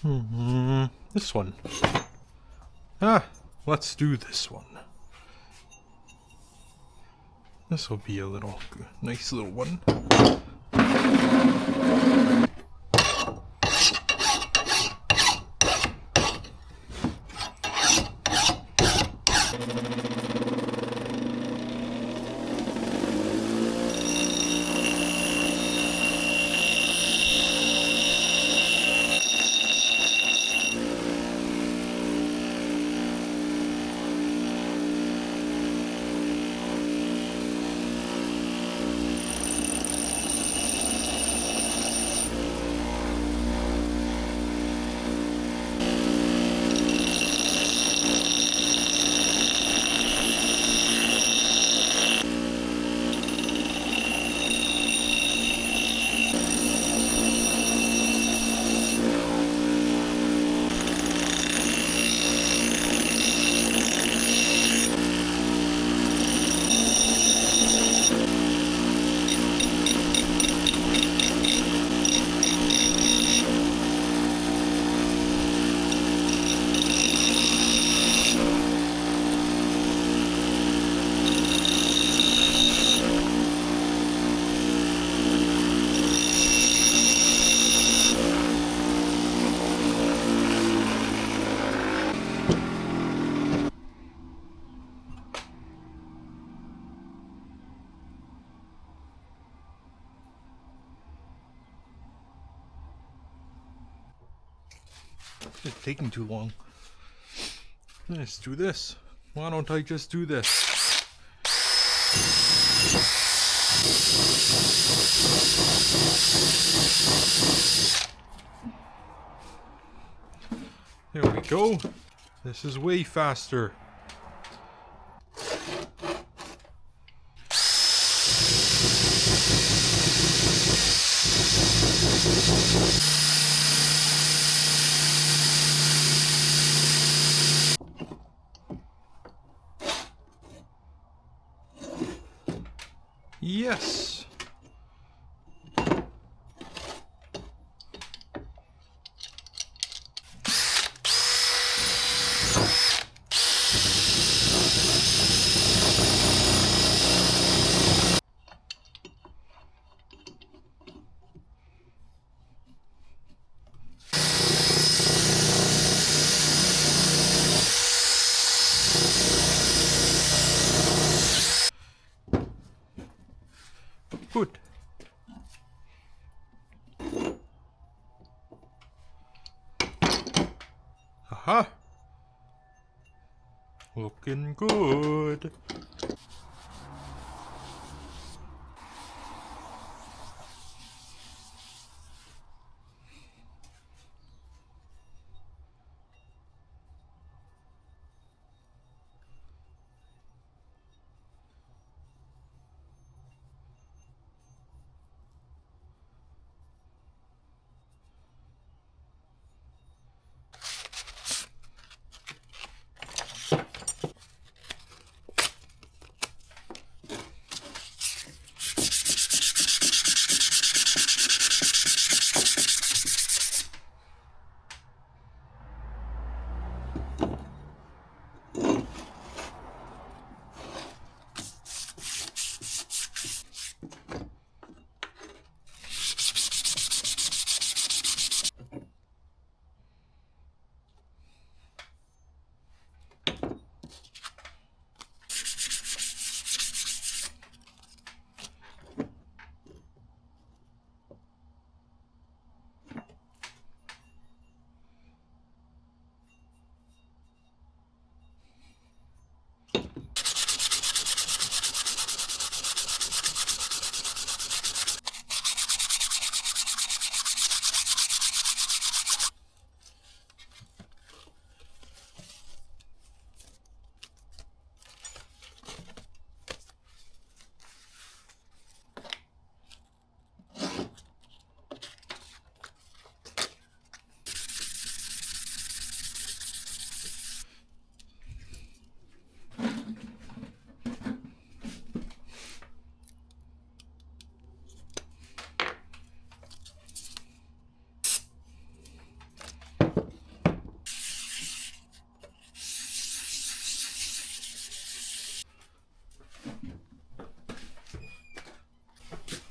This one. Ah, let's do this one. This will be a little nice little one. It's taking too long. Let's do this. Why don't I just do this? There we go. This is way faster. Yes. Good. Aha. Looking good.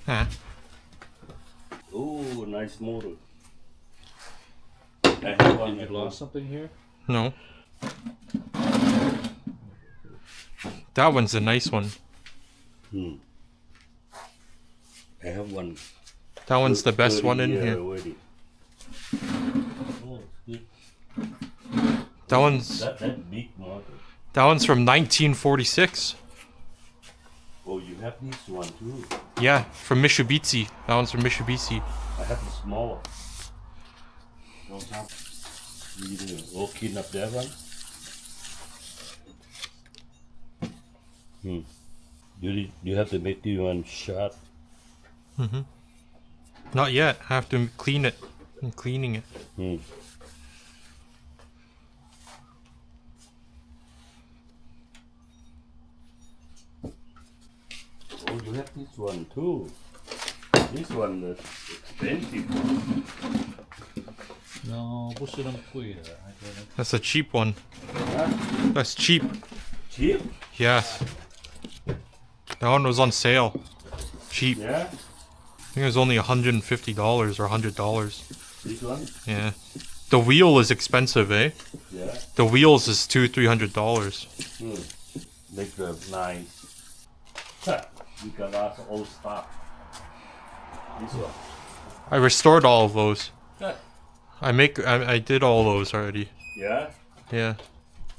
Huh? Oh, nice motor. I have one. Did you lost something here? No. That one's a nice one. I have one. That one's the best 30 one in year here. already. Oh, good. That one's That big motor. from 1946. Oh, you have this one too. Yeah, from Mitsubishi. That one's from Mitsubishi. I have the smaller. Don't have. You do. Oh, clean up that one. You have to make the one shot. Not yet. I have to clean it. I'm cleaning it. Oh, you have this one too. This one is expensive. No, 不是那么贵的，I think. That's a cheap one. Huh? That's cheap. Cheap? Yes. That one was on sale. Cheap. Yeah. I think it was only $150 or $100. This one? Yeah. The wheel is expensive, eh? Yeah. The wheels is $200-300. Make the nice. Huh. You got lots of old stuff. This one. I restored all of those. Huh. I did all those already. Yeah. Yeah.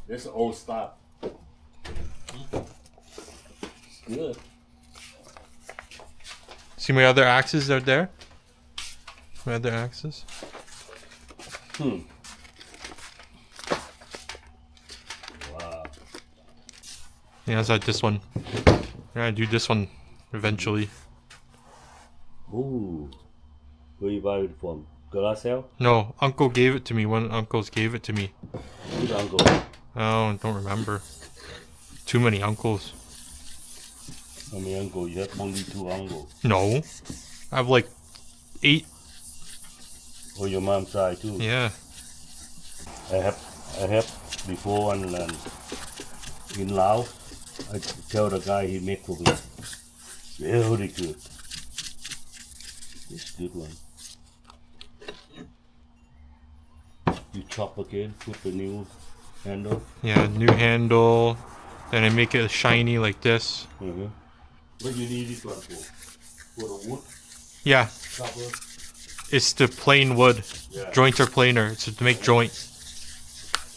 This old stuff. It's good. See my other axes are there? My other axes? Wow. Yeah, it's like this one. Yeah, I do this one eventually. Ooh. Where you buy it from? Garage sale? No, Uncle gave it to me. One of uncles gave it to me. Which uncle? Oh, I don't remember. Too many uncles. How many uncle? You have only 2 uncles. No. I have like 8. Oh, your mom's side too. Yeah. I have before one in Laos. I tell the guy he make for me. Very good. It's good one. You chop again, put the new handle. Yeah, new handle. Then I make it shiny like this. What do you need this one for? For the wood Yeah, cover? it's the plain wood. Yeah. Jointer planer. It's to make joint.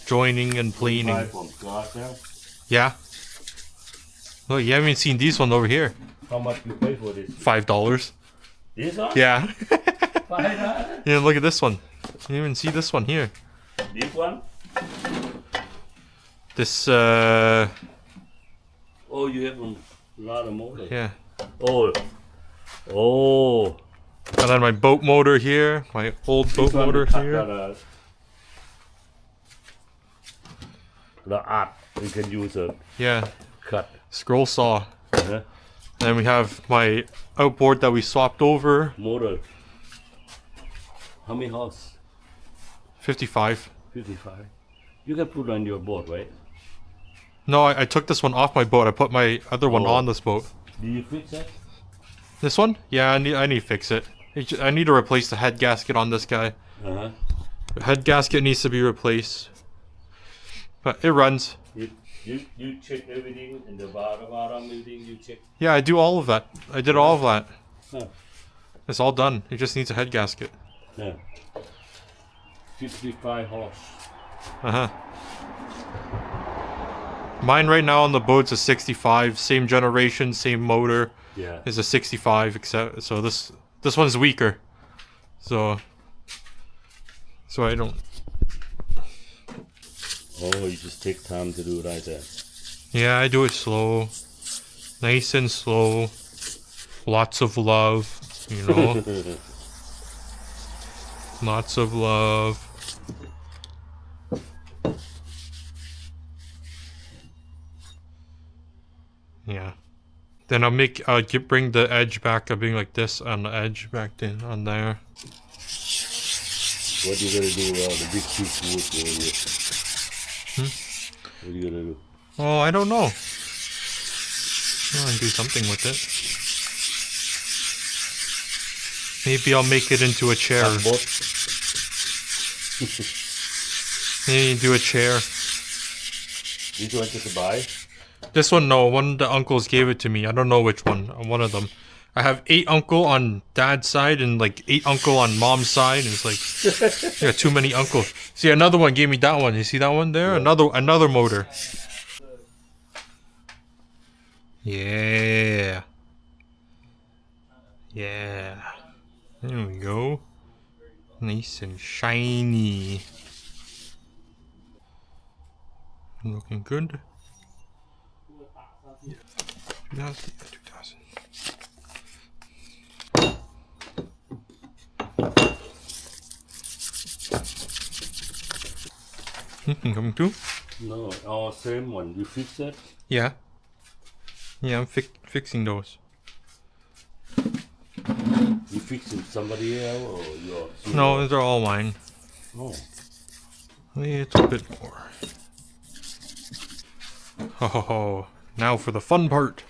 Joining and Buy planing. from garage sale. Yeah. Look, you haven't seen these one over here. How much you pay for this? $5. This one? Yeah. $5. Yeah, look at this one. You even see this one here. This one? This, Oh, you have a lot of motor. yeah. Oh. Oh. And then my boat motor here. My old boat This one motor cut here. The art. We can use a Yeah. cut. Scroll saw. Uh-huh. Then we have my outboard that we swapped over. Motor. How many horse? 55. 55. You can put on your boat, right? No, I took this one off my boat. I put my other one Oh. on this boat. Do you fix that? This one? Yeah, I need to fix it. I need to replace the head gasket on this guy. Uh-huh. The head gasket needs to be replaced. But it runs. You check everything in the bottom everything you check. Yeah, I do all of that. I did all of that. Huh. It's all done. It just needs a head gasket. Yeah. 55 horse. Uh-huh. Mine right now on the boat's a 65. Same generation, same motor. Yeah. Is a 65, except so this one's weaker. So I don't. Oh, you just take time to do it like that. Yeah, I do it slow, nice and slow. Lots of love, you know. Lots of love. Yeah. Then bring the edge back. I'll bring like this on the edge back in on there. What you gonna do the big fish wood area? What you gonna do? Oh, I don't know. I'll do something with it. Maybe I'll make it into a chair. Boat? Maybe do a chair. This one just buy? This one, no. One of the uncles gave it to me. I don't know which one. One of them. I have 8 uncle on dad's side and like 8 uncle on mom's side. And it's like, you got too many uncle. See, another one gave me that one. You see that one there? Yeah. Another motor. Yeah. Yeah. There we go. Nice and shiny. Looking good. Yeah. 2000. Coming too? No, all same one. You fix it? Yeah. Yeah, I'm fixing those. You fix it somebody else or yours? No, they're all mine. Oh. It's a bit more. Oh, now for the fun part.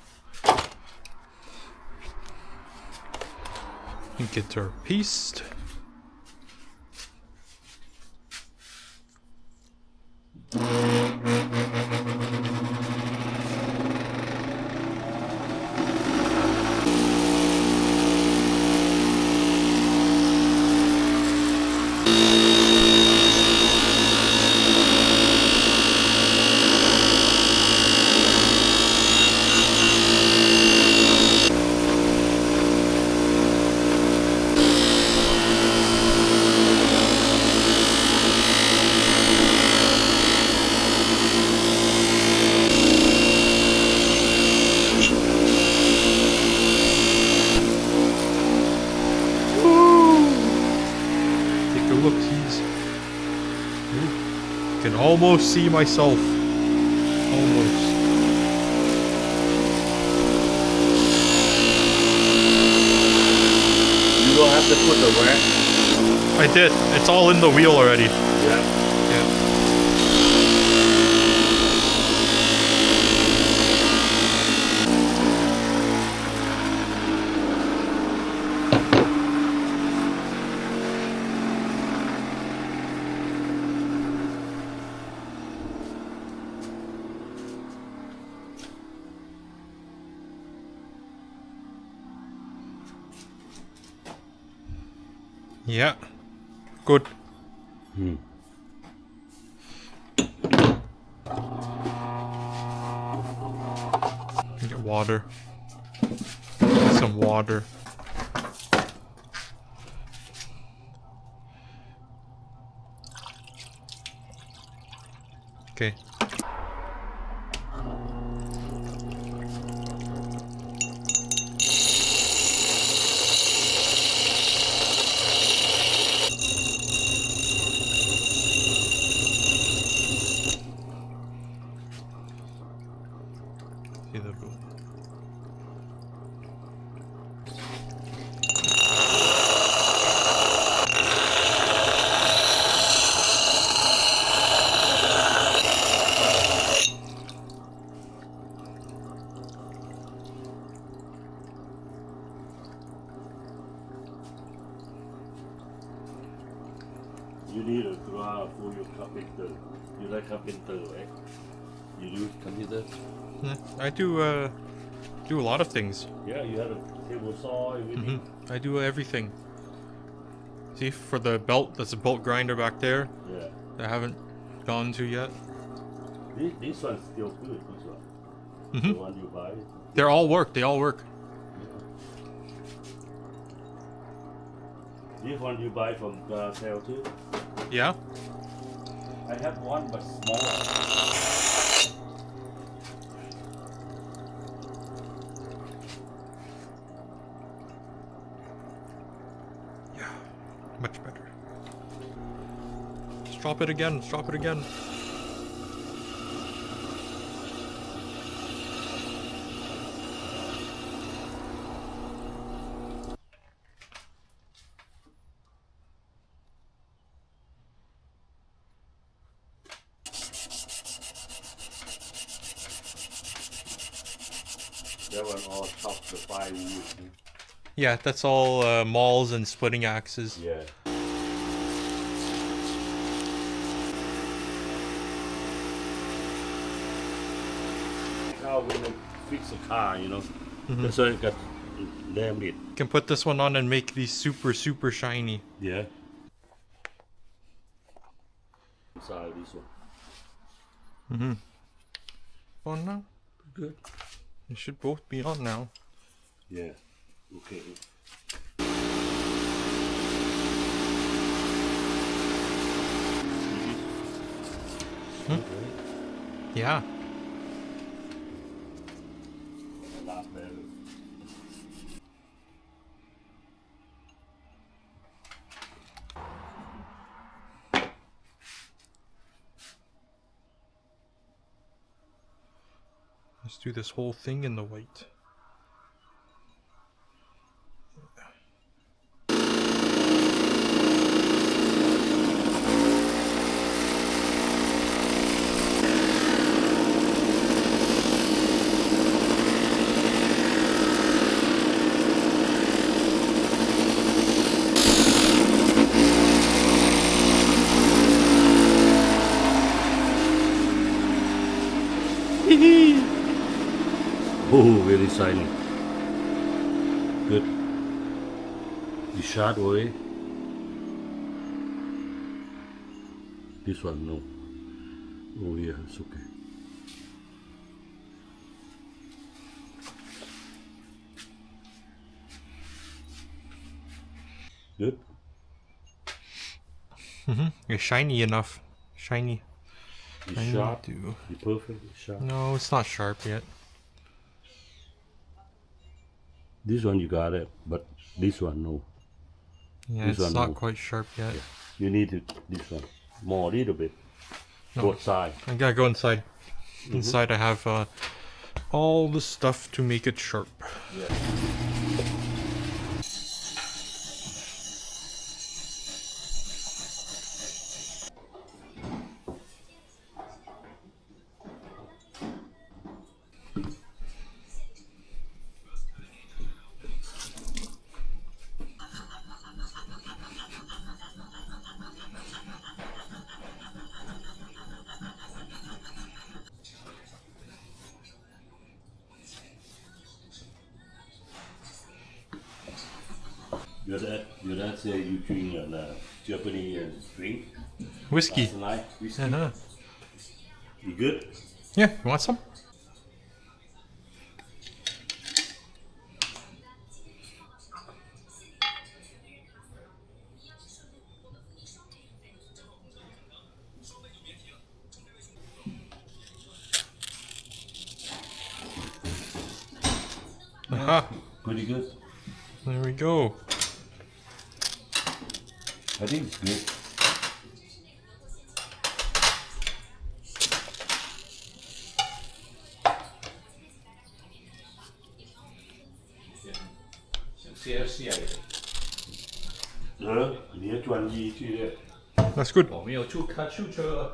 Get her pieced. Take a look, can almost see myself. Almost. You don't have to put the wax. I did. It's all in the wheel already. Yeah. Yeah. Yeah. Good. Get water. Get some water. Okay. See the blue. You need a drawer for your carpenter. You like carpenter, right? You use computer? Yeah, I do a lot of things. Yeah, you have a table saw, everything. I do everything. See, for the belt, there's a bolt grinder back there Yeah. that I haven't gone to yet. This one's still good, this one. The Mhm. one you buy. They all work. They all work. This one you buy from sale too. Yeah. I have one but smaller. Yeah. Much better. Let's drop it again. Let's drop it again. that one all top the firewood. Yeah, that's all mauls and splitting axes. Yeah. How when they fix a car, you know, that's why it got damn it. Can put this one on and make these super shiny. Yeah. Inside this one. On now? Good. They should both be on now. Yeah. Okay. Yeah. A lot better. Let's do this whole thing in the white. Oh, very shiny. Good. You shot away. This one, no. Oh, yeah, it's okay. Good. You're shiny enough. Shiny. You I sharp. need to- You perfect. Sharp. No, it's not sharp yet. This one you got it, but this one no. Yeah, This it's one not no. quite sharp yet. You need it, this one more a little bit. Both sides. I gotta go inside. Inside I have all the stuff to make it sharp. Your dad say you drink Japanese drink Whiskey. last night. Whiskey. Uh-huh. You good? Yeah, you want some? Aha, Pretty good. there we go. I think it's good. CFC 你要转移去的。 That's good. 我们有出车。